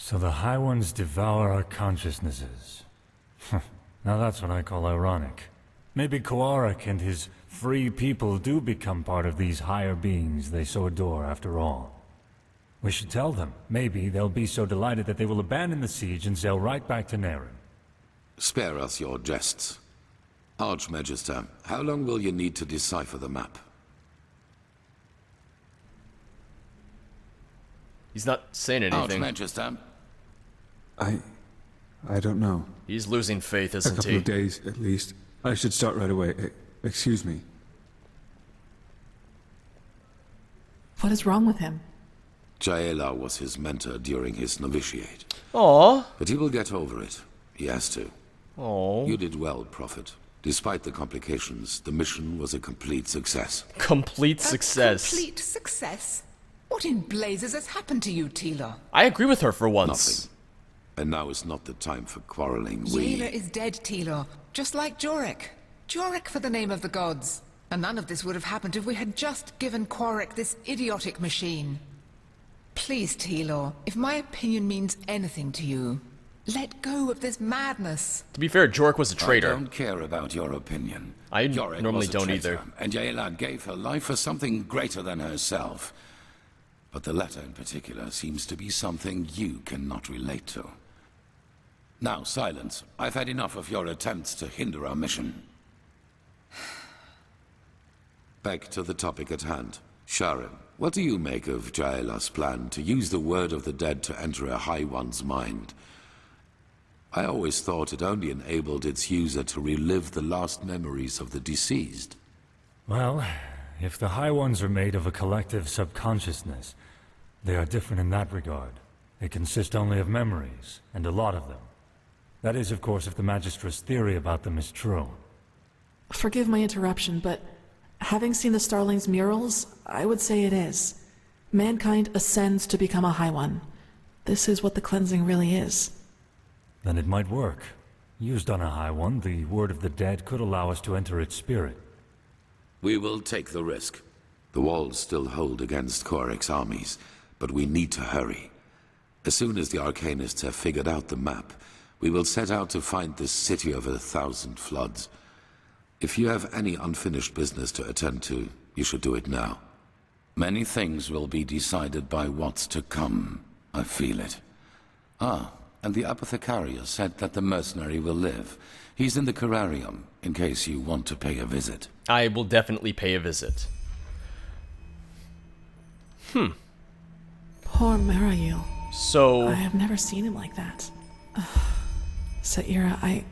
So the High Ones devour our consciousnesses. Now that's what I call ironic. Maybe Koarik and his free people do become part of these higher beings they so adore after all. We should tell them. Maybe they'll be so delighted that they will abandon the siege and sail right back to Naren. Spare us your jests. Archmagister, how long will you need to decipher the map? He's not saying anything. Archmagister? I don't know. He's losing faith, A isn't couple he? of days, at least. I should start right away. Excuse me. What is wrong with him? Jaela was his mentor during his novitiate. Aww. But he will get over it. He has to. Aww. You did well, Prophet. Despite the complications, the mission was a complete success. Complete success. Complete success? What in blazes has happened to you, Tila? I agree with her for once. Nothing. And now is not the time for quarreling. Jaela is dead, Tila. Just like Jorik. Jorik for the name of the gods. And none of this would have happened if we had just given Quarik this idiotic machine. Please, Tila, if my opinion means anything to you, let go of this madness. To be fair, Jorik was a traitor. I don't care about your opinion. I Jorik normally was a don't traitor, either. And Jaela gave her life for something greater than herself. But the latter in particular seems to be something you cannot relate to. Now, silence. I've had enough of your attempts to hinder our mission. Back to the topic at hand. Sharon, what do you make of Jaela's plan to use the word of the dead to enter a High One's mind? I always thought it only enabled its user to relive the last memories of the deceased. Well, if the High Ones are made of a collective subconsciousness, they are different in that regard. They consist only of memories, and a lot of them. That is, of course, if the Magistra's theory about them is true. Forgive my interruption, but having seen the Starling's murals, I would say it is. Mankind ascends to become a High One. This is what the cleansing really is. Then it might work. Used on a High One, the word of the dead could allow us to enter its spirit. We will take the risk. The walls still hold against Korik's armies, but we need to hurry. As soon as the Arcanists have figured out the map, we will set out to find this city of 1,000 floods. If you have any unfinished business to attend to, you should do it now. Many things will be decided by what's to come. I feel it. Ah, and the apothecarius said that the mercenary will live. He's in the Cararium, in case you want to pay a visit. I will definitely pay a visit. Poor Marayu. So... I have never seen him like that. Saira, I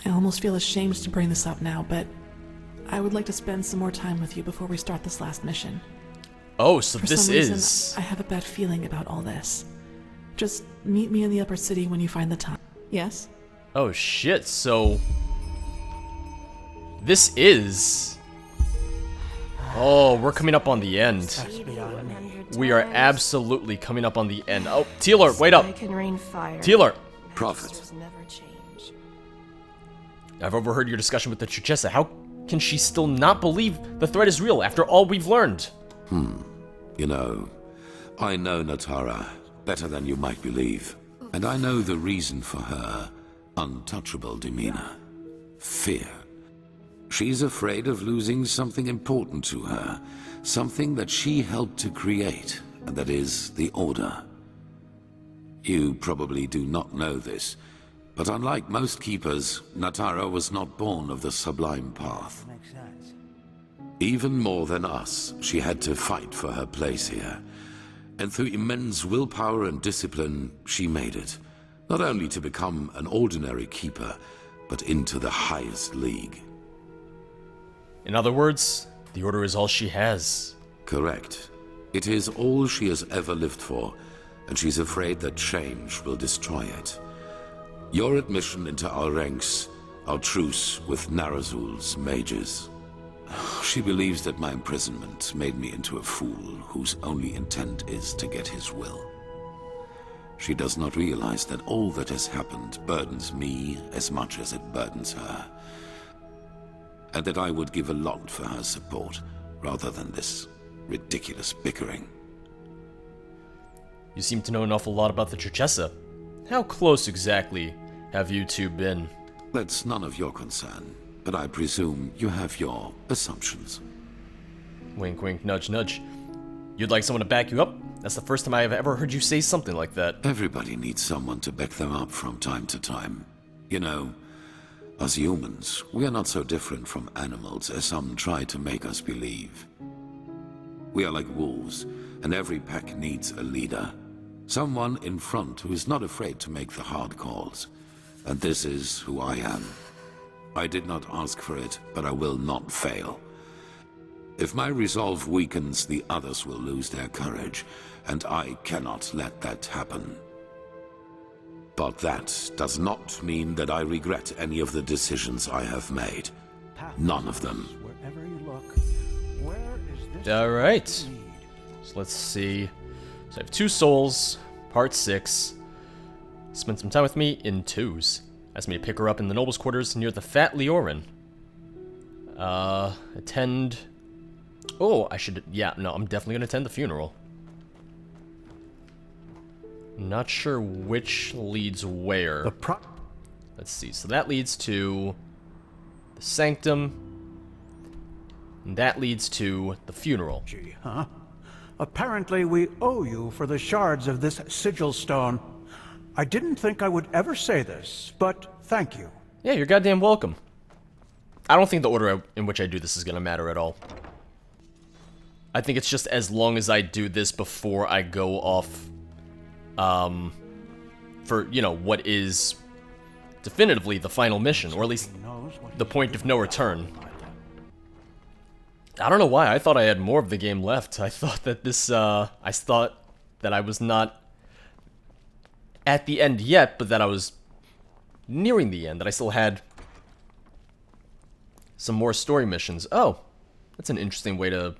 almost feel ashamed to bring this up now, but I would like to spend some more time with you before we start this last mission. Oh, so For this some reason, is... I have a bad feeling about all this. Just meet me in the upper city when you find the time. Yes? Oh shit, so... This is... Oh, we're coming up on the end. We are absolutely coming up on the end. Oh, Tealer, wait up! Tealer! Prophet. I've overheard your discussion with the Churchessa. How can she still not believe the threat is real after all we've learned? You know, I know Natara better than you might believe. And I know the reason for her untouchable demeanor. Fear. She's afraid of losing something important to her. Something that she helped to create, and that is the Order. You probably do not know this, but unlike most keepers, Natara was not born of the Sublime Path. Even more than us, she had to fight for her place here. And through immense willpower and discipline, she made it. Not only to become an ordinary keeper, but into the highest league. In other words, the Order is all she has. Correct. It is all she has ever lived for, and she's afraid that change will destroy it. Your admission into our ranks, our truce with Narazul's mages. She believes that my imprisonment made me into a fool whose only intent is to get his will. She does not realize that all that has happened burdens me as much as it burdens her. And that I would give a lot for her support, rather than this ridiculous bickering. You seem to know an awful lot about the Churchessa. How close exactly have you two been? That's none of your concern, but I presume you have your assumptions. Wink, wink, nudge, nudge. You'd like someone to back you up? That's the first time I have ever heard you say something like that. Everybody needs someone to back them up from time to time. You know, as humans, we are not so different from animals as some try to make us believe. We are like wolves, and every pack needs a leader. Someone in front who is not afraid to make the hard calls. And this is who I am. I did not ask for it, but I will not fail. If my resolve weakens, the others will lose their courage, and I cannot let that happen. But that does not mean that I regret any of the decisions I have made. None of them. Alright. So let's see. So I have 2 souls, part 6. Spend some time with me in 2s. Asked me to pick her up in the Noble's quarters near the Fat Leorin. Attend... Oh, I should... Yeah, no, I'm definitely gonna attend the funeral. Not sure which leads where. Let's see. So that leads to the sanctum. And that leads to the funeral. Gee, huh? Apparently we owe you for the shards of this sigil stone. I didn't think I would ever say this, but thank you. Yeah, you're goddamn welcome. I don't think the order in which I do this is gonna matter at all. I think it's just as long as I do this before I go off, for, you know, what is definitively the final mission, or at least the point of no return. I don't know why, I thought I had more of the game left. I thought that this, I thought that I was not at the end yet, but that I was nearing the end, that I still had some more story missions. Oh, that's an interesting way to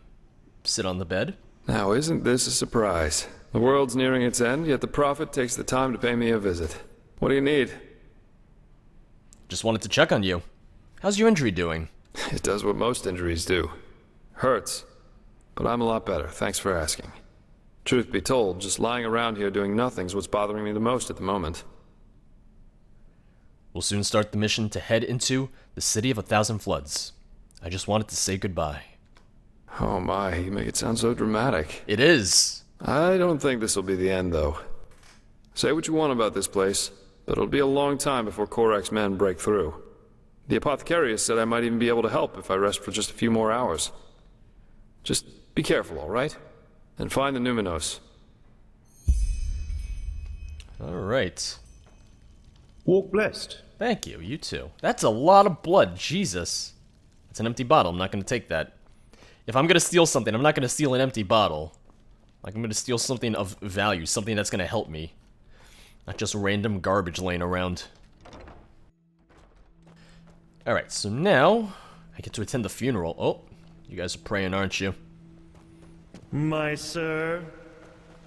sit on the bed. Now, isn't this a surprise? The world's nearing its end, yet the Prophet takes the time to pay me a visit. What do you need? Just wanted to check on you. How's your injury doing? It does what most injuries do. Hurts. But I'm a lot better, thanks for asking. Truth be told, just lying around here doing nothing's what's bothering me the most at the moment. We'll soon start the mission to head into the City of 1,000 Floods. I just wanted to say goodbye. Oh my, you make it sound so dramatic. It is. I don't think this will be the end, though. Say what you want about this place, but it'll be a long time before Korak's men break through. The apothecarius said I might even be able to help if I rest for just a few more hours. Just be careful, all right? And find the Numinos. All right. Walk blessed. Thank you, you too. That's a lot of blood, Jesus. It's an empty bottle, I'm not going to take that. If I'm going to steal something, I'm not going to steal an empty bottle. Like, I'm going to steal something of value, something that's going to help me. Not just random garbage laying around. Alright, so now I get to attend the funeral. Oh, you guys are praying, aren't you? My sir.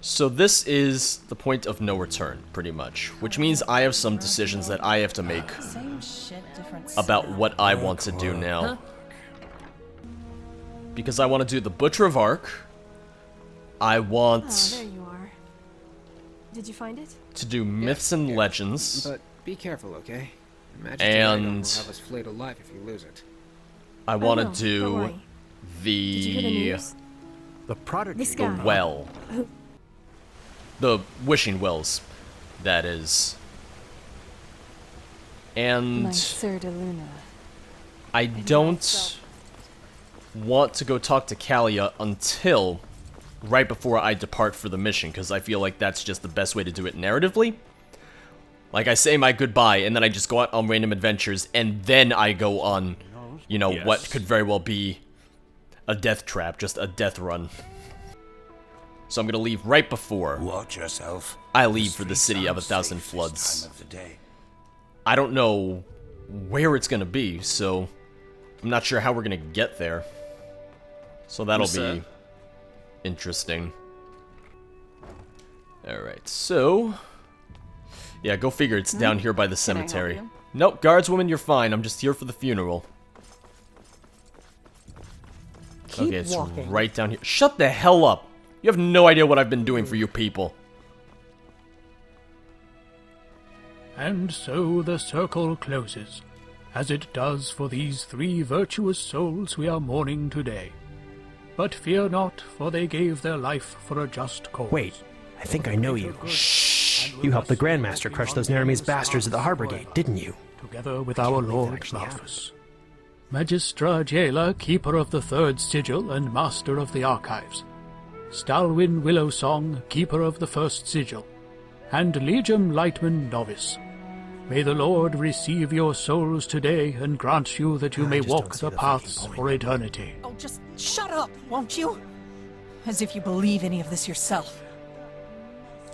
So this is the point of no return, pretty much. Which means I have some decisions that I have to make about what I want to do now. Because I want to do the Butcher of Ark. I want... Oh, there you are. Did you find it? To do Myths and Legends. But be careful, okay? Imagine and will have us flayed alive if you lose it. I want to do the prodigy. the well. The wishing wells, that is. And My Sir de Luna. I don't want to go talk to Kalia until right before I depart for the mission, because I feel like that's just the best way to do it narratively. Like, I say my goodbye, and then I just go out on random adventures, and then I go on, you know, what could very well be a death trap, just a death run. So I'm gonna leave right before Watch yourself. I leave for the City of 1,000 Floods. I don't know where it's gonna be, so I'm not sure how we're gonna get there. So that'll be interesting. Alright, so... yeah, go figure, it's down here by the cemetery. Nope, guardswoman, you're fine. I'm just here for the funeral. Okay, it's right down here. Shut the hell up! You have no idea what I've been doing for you people. And so the circle closes, as it does for these 3 virtuous souls we are mourning today. But fear not, for they gave their life for a just cause. Wait, I think I know you. Shh! You helped the Grandmaster crush those Neremese bastards at the Harbor Gate, didn't you? Together with our Lord Malthus. Magistra Jaela, keeper of the 3rd sigil and master of the archives. Stalwyn Willowsong, keeper of the 1st sigil. And Legium Lightman, novice. May the Lord receive your souls today and grant you that you may walk the paths for eternity. Oh, just shut up, won't you? As if you believe any of this yourself.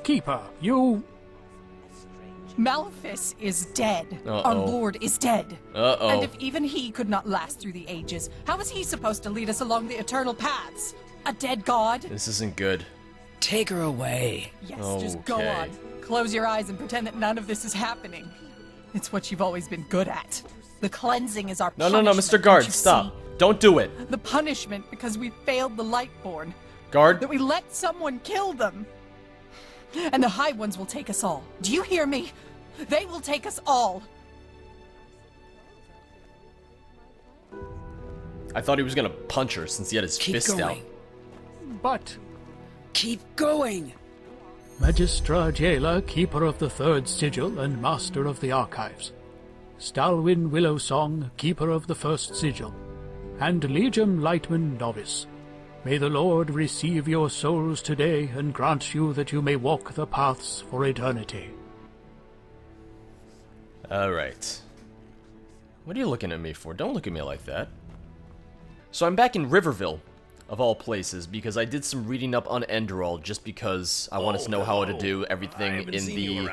Keeper, you... Malthus is dead. Uh-oh. Our Lord is dead. Uh-oh. And if even he could not last through the ages, how is he supposed to lead us along the eternal paths? A dead god? This isn't good. Take her away. Yes, just go on. Close your eyes and pretend that none of this is happening. It's what you've always been good at. The cleansing is our punishment. No, Mr. Guard, stop. Don't do it. The punishment because we failed the Lightborn. Guard. That we let someone kill them. And the High Ones will take us all. Do you hear me? They will take us all. I thought he was gonna punch her since he had his fist out. But... Keep going! Magistra Jaela, keeper of the 3rd sigil and master of the archives. Stalwyn Willowsong, keeper of the 1st sigil. And Legium Lightman, novice. May the Lord receive your souls today and grant you that you may walk the paths for eternity. Alright. What are you looking at me for? Don't look at me like that. So I'm back in Riverville, of all places, because I did some reading up on Enderal just because I wanted to know how to do everything in the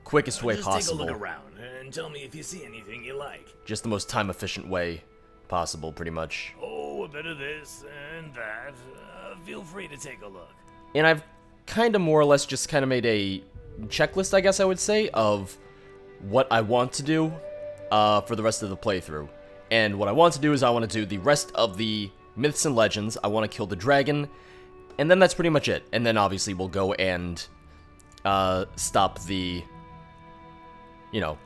quickest way possible. Take a look around and tell me if you see anything you like. Just the most time-efficient way possible, pretty much. Oh, a bit of this and that. Feel free to take a look. And I've kind of more or less just kind of made a checklist, I guess I would say, of what I want to do for the rest of the playthrough. And what I want to do is I want to do the rest of the Myths and Legends, I want to kill the dragon, and then that's pretty much it. And then obviously we'll go and stop the, you know,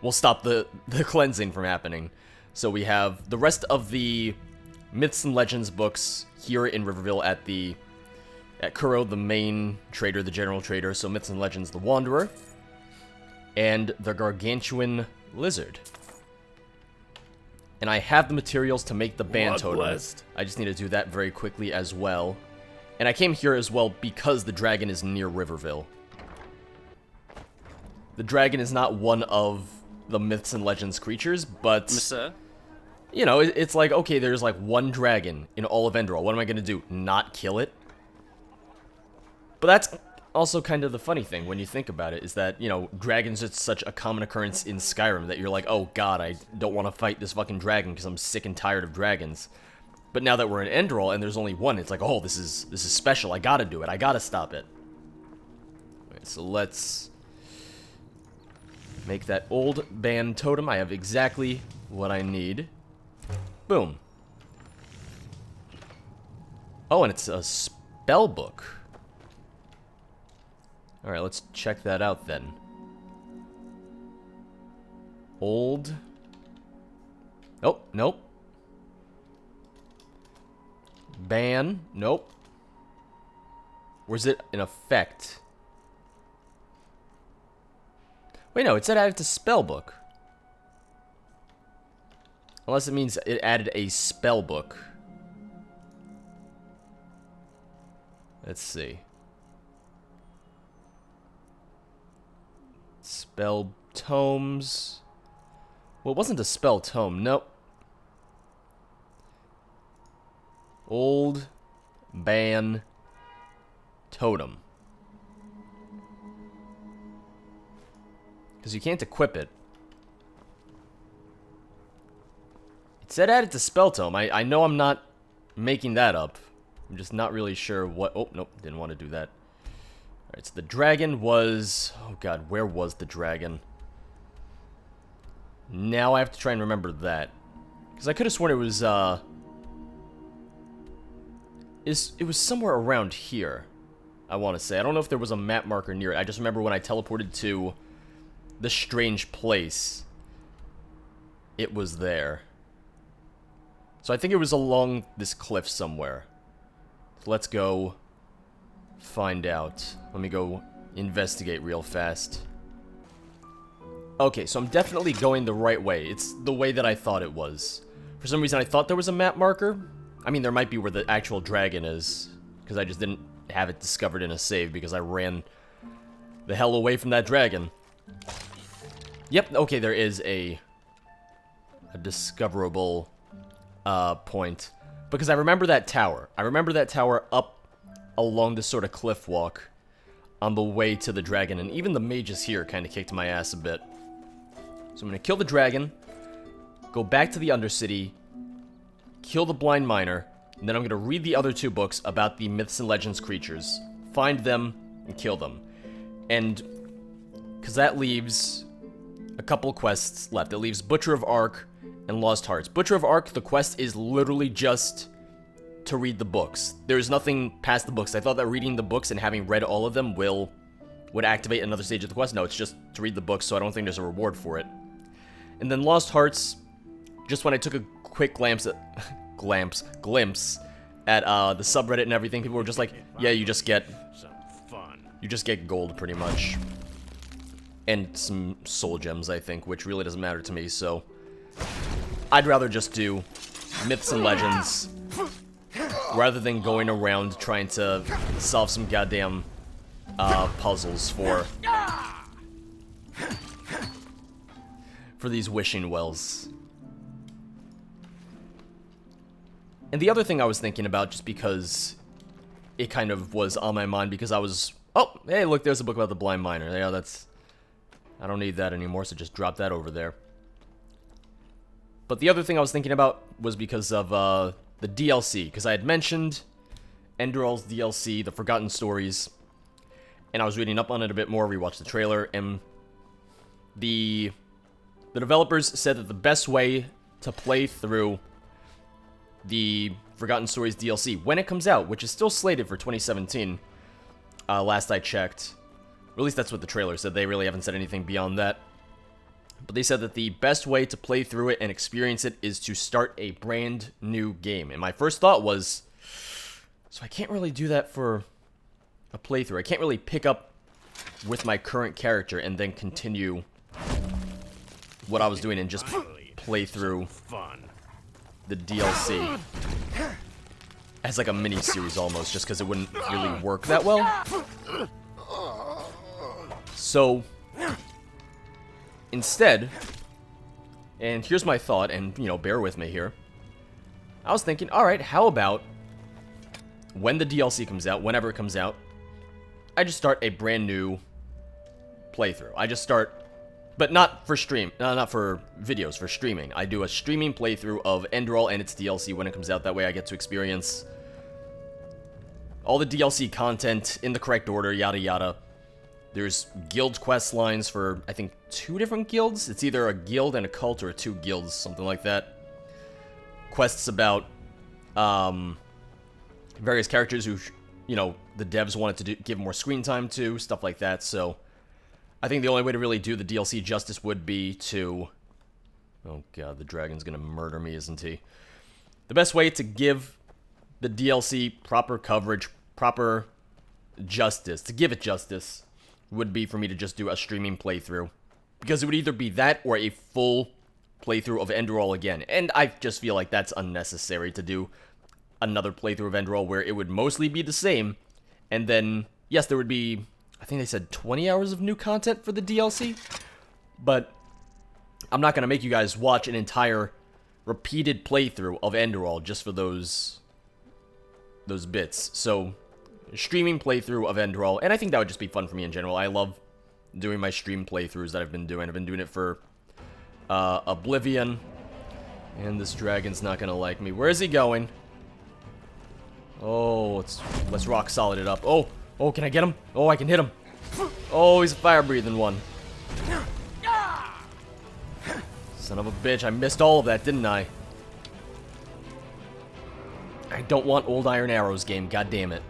we'll stop the cleansing from happening. So we have the rest of the Myths and Legends books here in Riverville at Kuro, the main trader, the general trader. So Myths and Legends, the Wanderer, and the Gargantuan Lizard. And I have the materials to make the band totem. I just need to do that very quickly as well. And I came here as well because the dragon is near Riverville. The dragon is not one of the Myths and Legends creatures, but... You know, it's like, okay, there's like one dragon in all of Enderal. What am I going to do? Not kill it? But that's also kind of the funny thing when you think about it, is that, you know, dragons are such a common occurrence in Skyrim that you're like, oh god, I don't want to fight this fucking dragon because I'm sick and tired of dragons. But now that we're in Enderal and there's only one, it's like, oh, this is special. I gotta do it. I gotta stop it. Alright, so let's make that old band totem. I have exactly what I need. Boom. Oh, and it's a spell book. Alright, let's check that out then. Old. Oh, nope. Ban. Nope. Where's it in effect? Wait, no, it said added to spellbook. Unless it means it added a spell book. Let's see. Spell tomes. Well, it wasn't a spell tome. Nope. Old ban totem. Because you can't equip it. It said added to spell tome. I know I'm not making that up. I'm just not really sure what... Oh, nope. Didn't want to do that. Alright, so the dragon was... Oh god, where was the dragon? Now I have to try and remember that. Because I could have sworn it was, it was somewhere around here, I want to say. I don't know if there was a map marker near it. I just remember when I teleported to this strange place, it was there. So I think it was along this cliff somewhere. So let's go find out. Let me go investigate real fast. Okay, so I'm definitely going the right way. It's the way that I thought it was. For some reason, I thought there was a map marker. I mean, there might be where the actual dragon is, because I just didn't have it discovered in a save because I ran the hell away from that dragon. Yep, okay, there is a discoverable point. Because I remember that tower. I remember that tower up along this sort of cliff walk on the way to the dragon, and even the mages here kind of kicked my ass a bit. So I'm going to kill the dragon, go back to the Undercity, kill the blind miner, and then I'm going to read the other 2 books about the myths and legends creatures, find them, and kill them. And, because that leaves a couple quests left. It leaves Butcher of Ark and Lost Hearts. Butcher of Ark, the quest is literally just to read the books. There's nothing past the books. I thought that reading the books and having read all of them would activate another stage of the quest. No, it's just to read the books, so I don't think there's a reward for it. And then Lost Hearts, just when I took a quick glimpse at the subreddit and everything, people were just like, yeah, you just get gold pretty much. And some soul gems, I think, which really doesn't matter to me, so I'd rather just do myths and legends rather than going around trying to solve some goddamn puzzles for these wishing wells. And the other thing I was thinking about, just because it kind of was on my mind, because I was, oh, hey, look, there's a book about the blind miner. Yeah, I don't need that anymore, so just drop that over there. But the other thing I was thinking about was because of the DLC, because I had mentioned Enderal's DLC, The Forgotten Stories, and I was reading up on it a bit more, rewatched the trailer, and the developers said that the best way to play through the Forgotten Stories DLC when it comes out, which is still slated for 2017, last I checked. Or at least that's what the trailer said. They really haven't said anything beyond that. But they said that the best way to play through it and experience it is to start a brand new game. And my first thought was, so I can't really do that for a playthrough. I can't really pick up with my current character and then continue what I was doing and just play through the DLC as like a mini-series almost, just because it wouldn't really work that well. So, instead, and here's my thought, and, you know, bear with me here. I was thinking, alright, how about when the DLC comes out, whenever it comes out, I just start a brand new playthrough. I just start, but not for stream, not for videos, for streaming. I do a streaming playthrough of Enderal and its DLC when it comes out. That way I get to experience all the DLC content in the correct order, yada yada. There's guild quest lines for, I think, 2 different guilds. It's either a guild and a cult or 2 guilds, something like that. Quests about various characters who, you know, the devs wanted to give more screen time to, stuff like that. So I think the only way to really do the DLC justice would be to... Oh god, the dragon's gonna murder me, isn't he? The best way to give the DLC proper coverage, proper justice, to give it justice, would be for me to just do a streaming playthrough. Because it would either be that or a full playthrough of Enderal again. And I just feel like that's unnecessary to do another playthrough of Enderal where it would mostly be the same. And then, yes, there would be, I think they said 20 hours of new content for the DLC. But I'm not going to make you guys watch an entire repeated playthrough of Enderal just for those bits. So, streaming playthrough of Enderal, and I think that would just be fun for me in general. I love doing my stream playthroughs that I've been doing. I've been doing it for Oblivion, and this dragon's not gonna like me. Where is he going? Oh, let's rock solid it up. Oh, can I get him? Oh, I can hit him. Oh, he's a fire-breathing one. Son of a bitch, I missed all of that, didn't I? I don't want old Iron Arrows game, god damn it.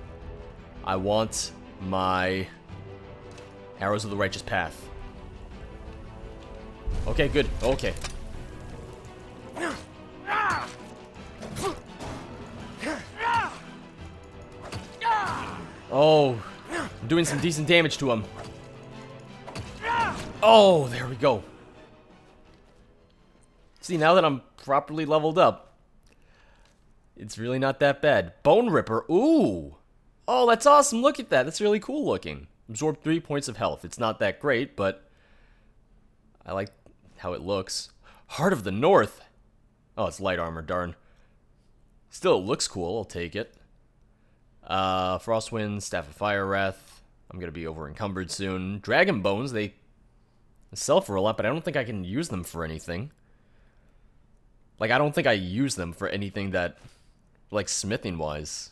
I want my Arrows of the Righteous Path. Okay, good. Okay. Oh, I'm doing some decent damage to him. Oh, there we go. See, now that I'm properly leveled up, it's really not that bad. Bone Ripper. Ooh. Oh, that's awesome. Look at that. That's really cool looking. Absorb 3 points of health. It's not that great, but I like how it looks. Heart of the North. Oh, it's light armor, darn. Still, it looks cool. I'll take it. Frostwind, Staff of Fire Wrath. I'm going to be over encumbered soon. Dragon Bones, they sell for a lot, but I don't think I can use them for anything. Like, I don't think I use them for anything that, like, smithing-wise.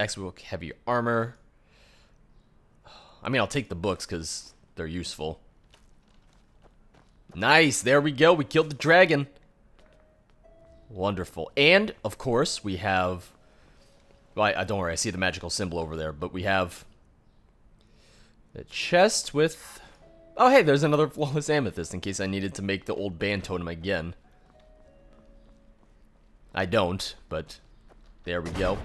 X-Book Heavy Armor. I mean, I'll take the books because they're useful. Nice, there we go. We killed the dragon. Wonderful. And, of course, we have... Well, don't worry, I see the magical symbol over there, but we have the chest with... Oh, hey, there's another flawless amethyst in case I needed to make the old band totem again. I don't, but there we go.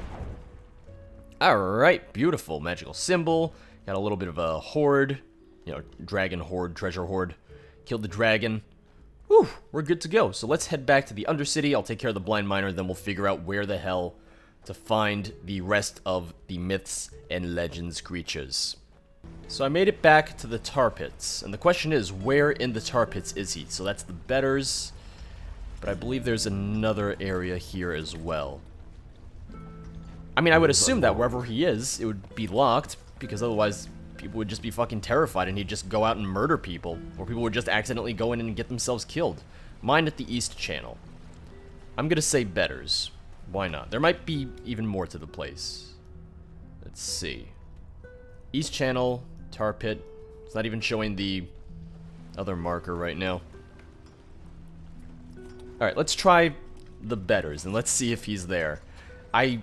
Alright, beautiful. Magical symbol. Got a little bit of a horde. You know, dragon horde, treasure horde. Killed the dragon. Whew, we're good to go. So let's head back to the Undercity. I'll take care of the blind miner, then we'll figure out where the hell to find the rest of the myths and legends creatures. So I made it back to the tar pits, and the question is, where in the tar pits is he? So that's the betters, but I believe there's another area here as well. I mean, I would assume that wherever he is, it would be locked, because otherwise people would just be fucking terrified and he'd just go out and murder people, or people would just accidentally go in and get themselves killed. Mine at the East Channel. I'm gonna say betters. Why not? There might be even more to the place. Let's see. East Channel, tar pit. It's not even showing the other marker right now. Alright, let's try the betters and let's see if he's there. I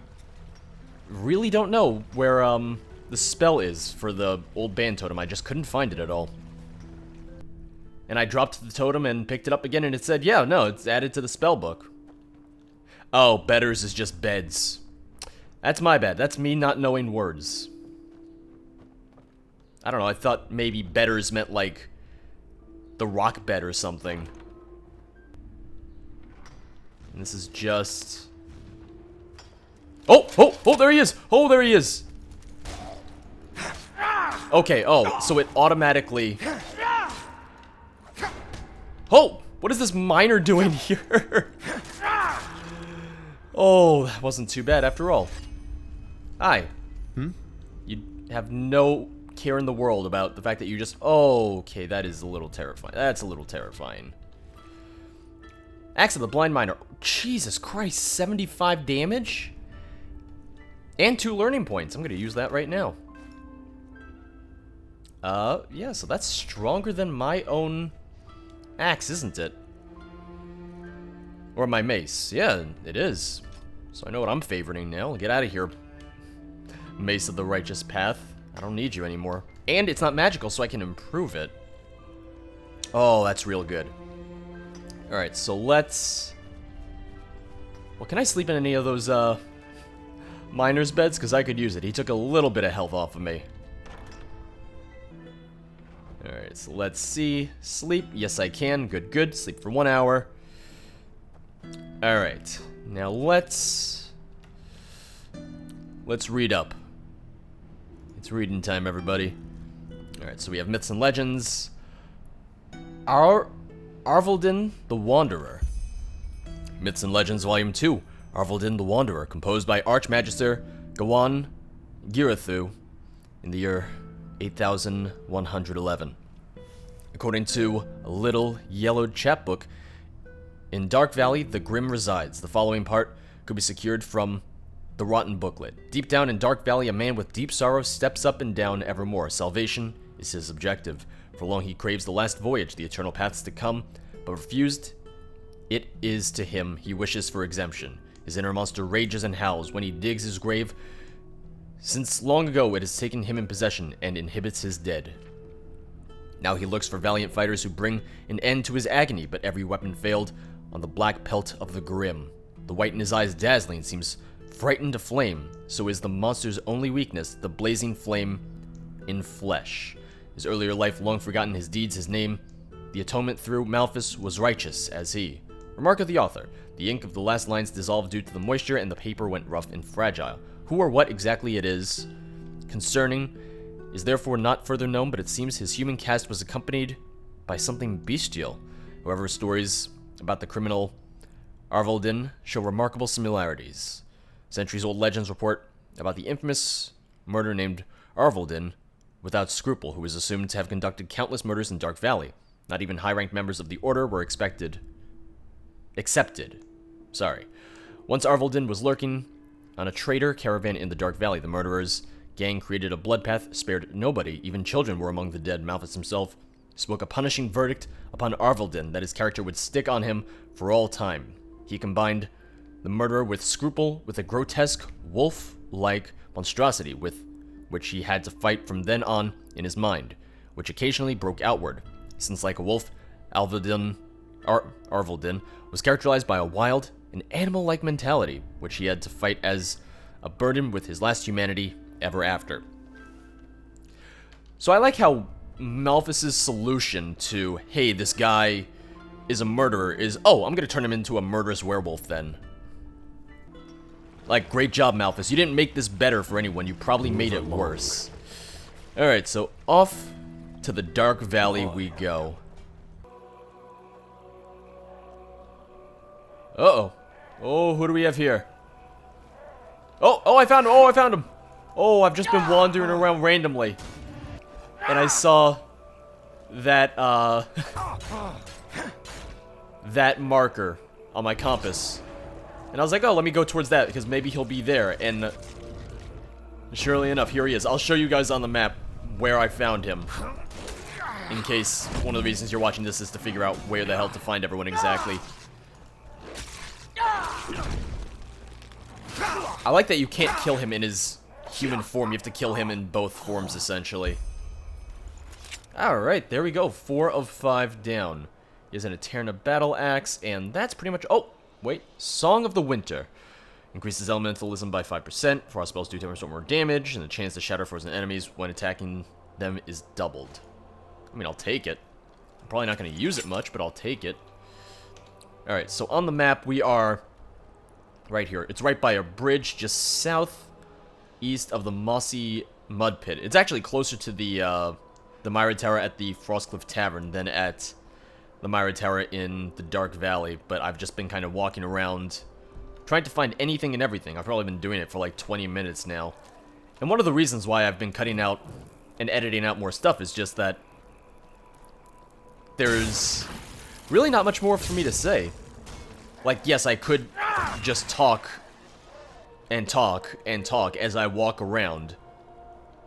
really don't know where the spell is for the old band totem. I just couldn't find it at all. And I dropped the totem and picked it up again and it said, yeah, no, it's added to the spell book. Oh, betters is just beds. That's my bad. That's me not knowing words. I don't know, I thought maybe betters meant like the rock bed or something. And this is just... Oh, there he is! Oh, there he is! Okay, oh, so it automatically... Oh! What is this miner doing here? Oh, that wasn't too bad after all. Hi. You have no care in the world about the fact that you just... Oh, okay, that is a little terrifying. That's a little terrifying. Axe of the Blind Miner. Jesus Christ, 75 damage? And 2 learning points. I'm going to use that right now. Yeah, so that's stronger than my own axe, isn't it? Or my mace. Yeah, it is. So I know what I'm favoriting now. Get out of here. Mace of the Righteous Path. I don't need you anymore. And it's not magical, so I can improve it. Oh, that's real good. Alright, so let's... Well, can I sleep in any of those, miner's beds? Because I could use it. He took a little bit of health off of me. Alright, so let's see. Sleep. Yes, I can. Good, good. Sleep for 1 hour. Alright. Now let's read up. It's reading time, everybody. Alright, so we have Myths and Legends. Arvaldin the Wanderer. Myths and Legends Volume 2. Arvaldin the Wanderer, composed by Archmagister Gawain Girathu in the year 8111. According to a little yellowed chapbook, in Dark Valley, the Grim resides. The following part could be secured from the Rotten Booklet. Deep down in Dark Valley, a man with deep sorrow steps up and down evermore. Salvation is his objective. For long he craves the last voyage, the eternal paths to come, but refused it is to him he wishes for exemption. His inner monster rages and howls when he digs his grave, since long ago it has taken him in possession and inhibits his dead. Now he looks for valiant fighters who bring an end to his agony, but every weapon failed on the black pelt of the Grim. The white in his eyes dazzling, seems frightened to flame, so is the monster's only weakness, the blazing flame in flesh. His earlier life long forgotten, his deeds, his name, the atonement through Malphas was righteous as he. Remark of the author, the ink of the last lines dissolved due to the moisture and the paper went rough and fragile. Who or what exactly it is concerning is therefore not further known, but it seems his human cast was accompanied by something bestial. However, stories about the criminal Arvaldin show remarkable similarities. Centuries-old legends report about the infamous murderer named Arvaldin without scruple, who is assumed to have conducted countless murders in Dark Valley. Not even high-ranked members of the Order were accepted. Once Arvaldin was lurking on a trader caravan in the Dark Valley. The murderers' gang created a blood path, spared nobody, even children were among the dead. Malphas himself spoke a punishing verdict upon Arvaldin that his character would stick on him for all time. He combined the murderer with scruple with a grotesque, wolf-like monstrosity with which he had to fight from then on in his mind, which occasionally broke outward. Since like a wolf, Arvaldin was characterized by a wild and animal-like mentality, which he had to fight as a burden with his last humanity ever after. So I like how Malphas' solution to, hey, this guy is a murderer, is, oh, I'm gonna turn him into a murderous werewolf then. Like, great job, Malphas. You didn't make this better for anyone. You probably made it worse. Alright, so off to the Dark Valley we go. Uh-oh. Oh, who do we have here? Oh, I found him! Oh, I've just been wandering around randomly. And I saw that, that marker on my compass. And I was like, oh, let me go towards that, because maybe he'll be there. And surely enough, here he is. I'll show you guys on the map where I found him. In case one of the reasons you're watching this is to figure out where the hell to find everyone exactly. I like that you can't kill him in his human form. You have to kill him in both forms, essentially. Alright, there we go. 4 of 5 down. He has an Eterna battle axe, and that's pretty much... Oh, wait. Song of the Winter. Increases elementalism by 5%. Frost spells do 10% more damage, and the chance to shatter frozen enemies when attacking them is doubled. I mean, I'll take it. I'm probably not going to use it much, but I'll take it. Alright, so on the map, we are right here. It's right by a bridge just southeast of the mossy mud pit. It's actually closer to the Myra Tower at the Frostcliff Tavern than at the Myra Tower in the Dark Valley, but I've just been kind of walking around trying to find anything and everything. I've probably been doing it for like 20 minutes now. And one of the reasons why I've been cutting out and editing out more stuff is just that there's really not much more for me to say. Like, yes, I could just talk and talk and talk as I walk around,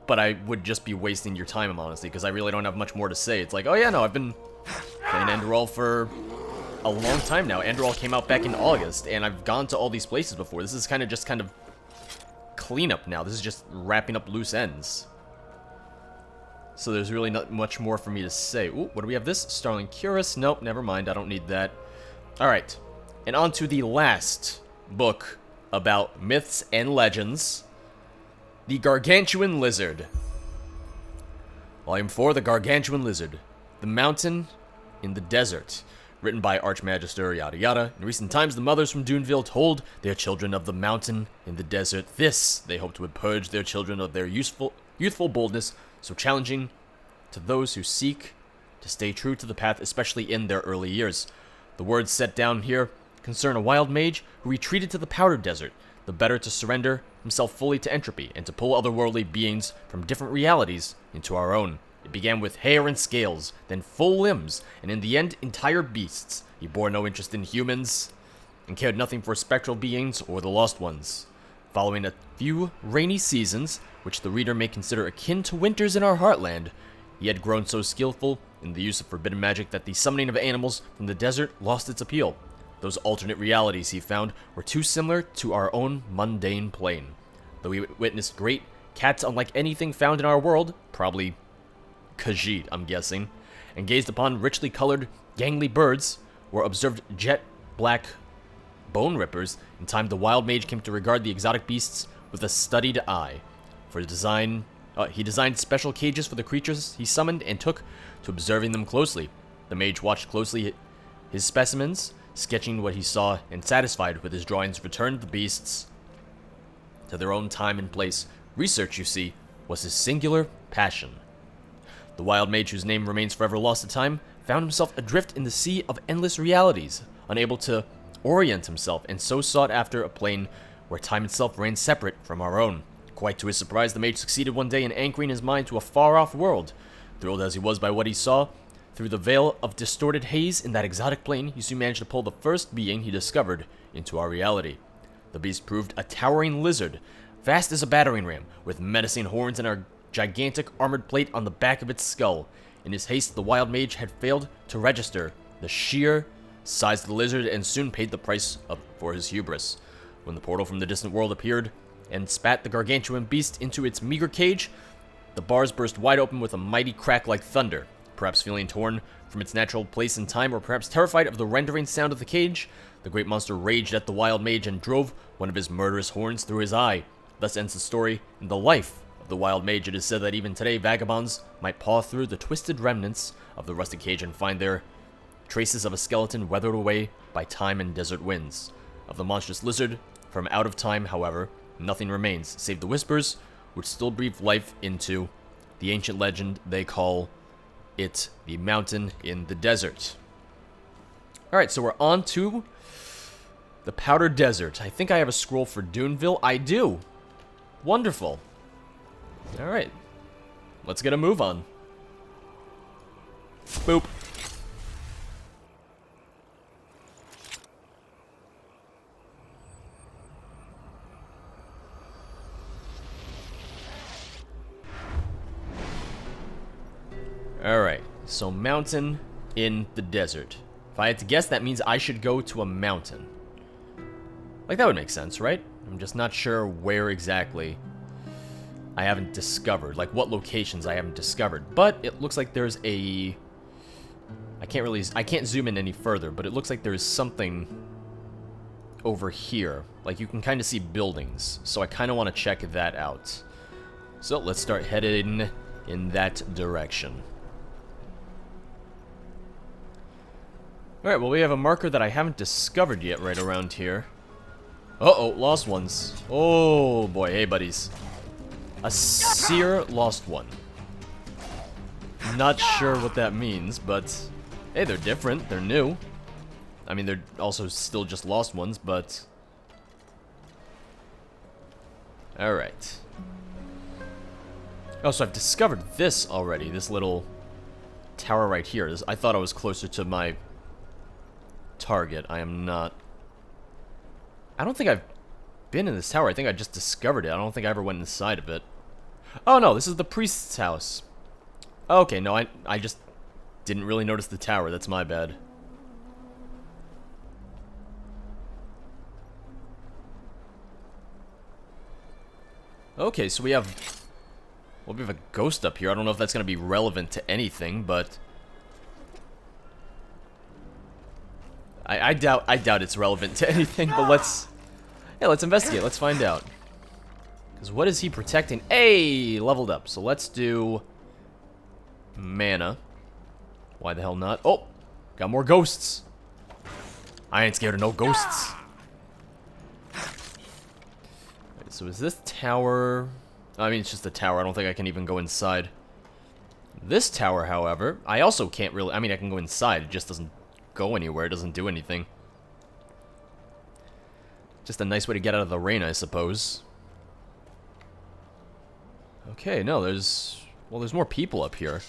but I would just be wasting your time, honestly, because I really don't have much more to say. It's like, oh yeah, no, I've been playing Enderal for a long time now. Enderal came out back in August, and I've gone to all these places before. This is kind of cleanup now. This is just wrapping up loose ends. So there's really not much more for me to say. Ooh, what do we have this? Starling Curus? Nope, never mind. I don't need that. Alright. And on to the last book about myths and legends. The Gargantuan Lizard. Volume 4, The Gargantuan Lizard. The Mountain in the Desert. Written by Archmagister, yada yada. In recent times, the mothers from Duneville told their children of the mountain in the desert. This, they hoped, would purge their children of their youthful boldness, so challenging to those who seek to stay true to the path, especially in their early years. The words set down here concern a wild mage who retreated to the Powder Desert, the better to surrender himself fully to entropy and to pull otherworldly beings from different realities into our own. It began with hair and scales, then full limbs, and in the end, entire beasts. He bore no interest in humans and cared nothing for spectral beings or the lost ones. Following a few rainy seasons, which the reader may consider akin to winters in our heartland, he had grown so skillful in the use of forbidden magic that the summoning of animals from the desert lost its appeal. Those alternate realities, he found, were too similar to our own mundane plane. Though he witnessed great cats unlike anything found in our world, probably Khajiit, I'm guessing, and gazed upon richly colored, gangly birds, or observed jet black bone rippers, in time the wild mage came to regard the exotic beasts with a studied eye. For he designed special cages for the creatures he summoned and took to observing them closely. The mage watched closely his specimens, sketching what he saw, and satisfied with his drawings, returned the beasts to their own time and place. Research, you see, was his singular passion. The wild mage, whose name remains forever lost to time, found himself adrift in the sea of endless realities, unable to orient himself, and so sought after a plane where time itself ran separate from our own. Quite to his surprise, the mage succeeded one day in anchoring his mind to a far-off world. Thrilled as he was by what he saw, through the veil of distorted haze in that exotic plane, he soon managed to pull the first being he discovered into our reality. The beast proved a towering lizard, vast as a battering ram, with menacing horns and a gigantic armored plate on the back of its skull. In his haste, the wild mage had failed to register the sheer size of the lizard and soon paid the price for his hubris. When the portal from the distant world appeared and spat the gargantuan beast into its meager cage, the bars burst wide open with a mighty crack like thunder. Perhaps feeling torn from its natural place in time, or perhaps terrified of the rending sound of the cage, the great monster raged at the wild mage and drove one of his murderous horns through his eye. Thus ends the story and the life of the wild mage. It is said that even today vagabonds might paw through the twisted remnants of the rusted cage and find there traces of a skeleton weathered away by time and desert winds. Of the monstrous lizard from out of time, however, nothing remains save the whispers which still breathe life into the ancient legend they call it the mountain in the desert. Alright, so we're on to the Powder Desert. I think I have a scroll for Duneville. I do. Wonderful. Alright. Let's get a move on. Boop. Alright, so mountain in the desert. If I had to guess, that means I should go to a mountain. Like, that would make sense, right? I'm just not sure where exactly I haven't discovered. Like, what locations I haven't discovered. But it looks like there's a... I can't zoom in any further, but it looks like there's something over here. Like, you can kind of see buildings. So I kind of want to check that out. So let's start heading in that direction. Alright, well, we have a marker that I haven't discovered yet right around here. Uh-oh, lost ones. Oh, boy. Hey, buddies. A seer lost one. Not sure what that means, but... Hey, they're different. They're new. I mean, they're also still just lost ones, but... Alright. Oh, so I've discovered this already. This little tower right here. I thought I was closer to my target. I am not. I don't think I've been in this tower. I think I just discovered it. I don't think I ever went inside of it. Oh no, this is the priest's house. Okay, no, I just didn't really notice the tower. That's my bad. Okay, so we have... Well, we have a ghost up here. I don't know if that's going to be relevant to anything, but... I doubt it's relevant to anything, but let's investigate. Let's find out. Because what is he protecting? Hey, leveled up. So let's do mana. Why the hell not? Oh, got more ghosts. I ain't scared of no ghosts. Right, so is this tower? I mean, it's just a tower. I don't think I can even go inside. This tower, however, I also can't really... I mean, I can go inside. It just doesn't go anywhere. It doesn't do anything. Just a nice way to get out of the rain, I suppose. Okay, no, there's... Well, there's more people up here.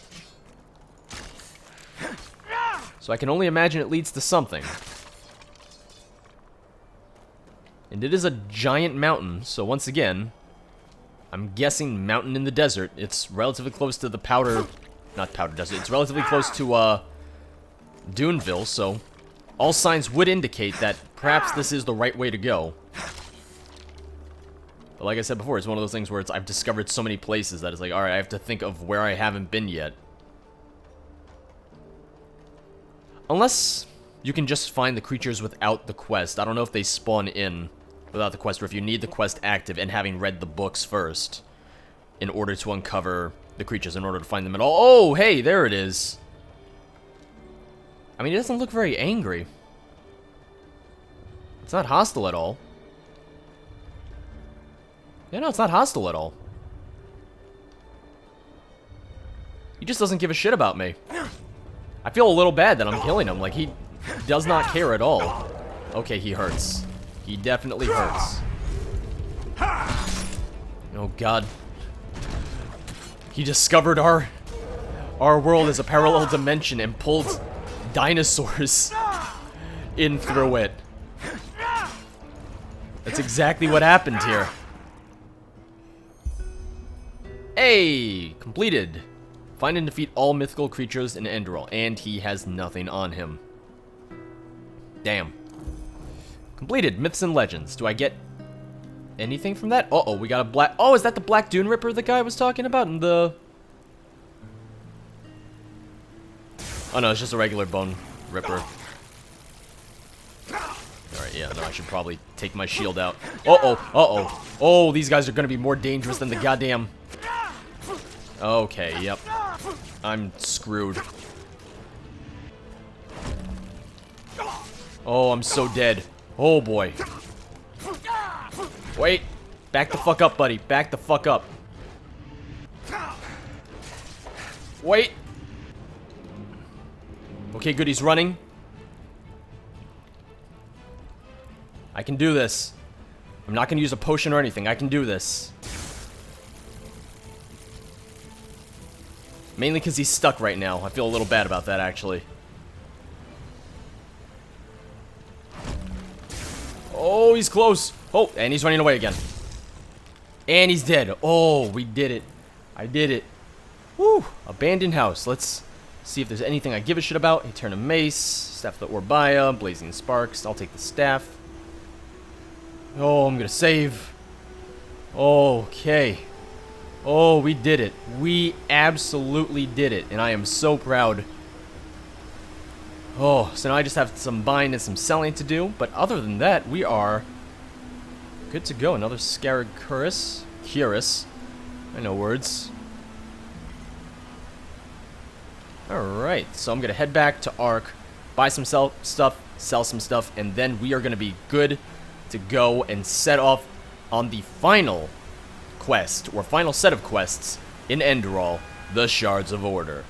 So I can only imagine it leads to something. And it is a giant mountain, so once again... I'm guessing mountain in the desert. It's relatively close to the not Powder Desert. It's relatively close to, Duneville, so all signs would indicate that perhaps this is the right way to go. But like I said before, it's one of those things where I've discovered so many places that it's like, alright, I have to think of where I haven't been yet. Unless you can just find the creatures without the quest. I don't know if they spawn in without the quest, or if you need the quest active and having read the books first in order to uncover the creatures, in order to find them at all. Oh, hey, there it is. I mean, it doesn't look very angry. It's not hostile at all. Yeah, no, it's not hostile at all. He just doesn't give a shit about me. I feel a little bad that I'm killing him. Like, he does not care at all. Okay, he hurts. He definitely hurts. Oh, God. He discovered our world as a parallel dimension and pulled dinosaurs in through it. That's exactly what happened here. Hey! Completed. Find and defeat all mythical creatures in Enderal, and he has nothing on him. Damn. Completed. Myths and Legends. Do I get anything from that? Uh-oh, we got a black... Oh, is that the Black Dune Ripper the guy was talking about in the... Oh, no, it's just a regular Bone Ripper. Alright, yeah, no, I should probably take my shield out. Uh-oh, uh-oh. Oh, these guys are gonna be more dangerous than the goddamn... Okay, yep. I'm screwed. Oh, I'm so dead. Oh, boy. Wait. Back the fuck up, buddy. Back the fuck up. Wait. Okay, good. He's running. I can do this. I'm not going to use a potion or anything. I can do this. Mainly because he's stuck right now. I feel a little bad about that, actually. Oh, he's close. Oh, and he's running away again. And he's dead. Oh, we did it. I did it. Woo. Abandoned house. Let's see if there's anything I give a shit about. Eternal Mace. Staff of the Orbaya. Blazing Sparks. I'll take the staff. Oh, I'm gonna save. Okay. Oh, we did it. We absolutely did it. And I am so proud. Oh, so now I just have some buying and some selling to do. But other than that, we are good to go. Another Scaricurus. Curus. I know words. Alright, so I'm going to head back to Ark, buy some stuff, sell some stuff, and then we are going to be good to go and set off on the final quest, or final set of quests in Enderal, the Shards of Order.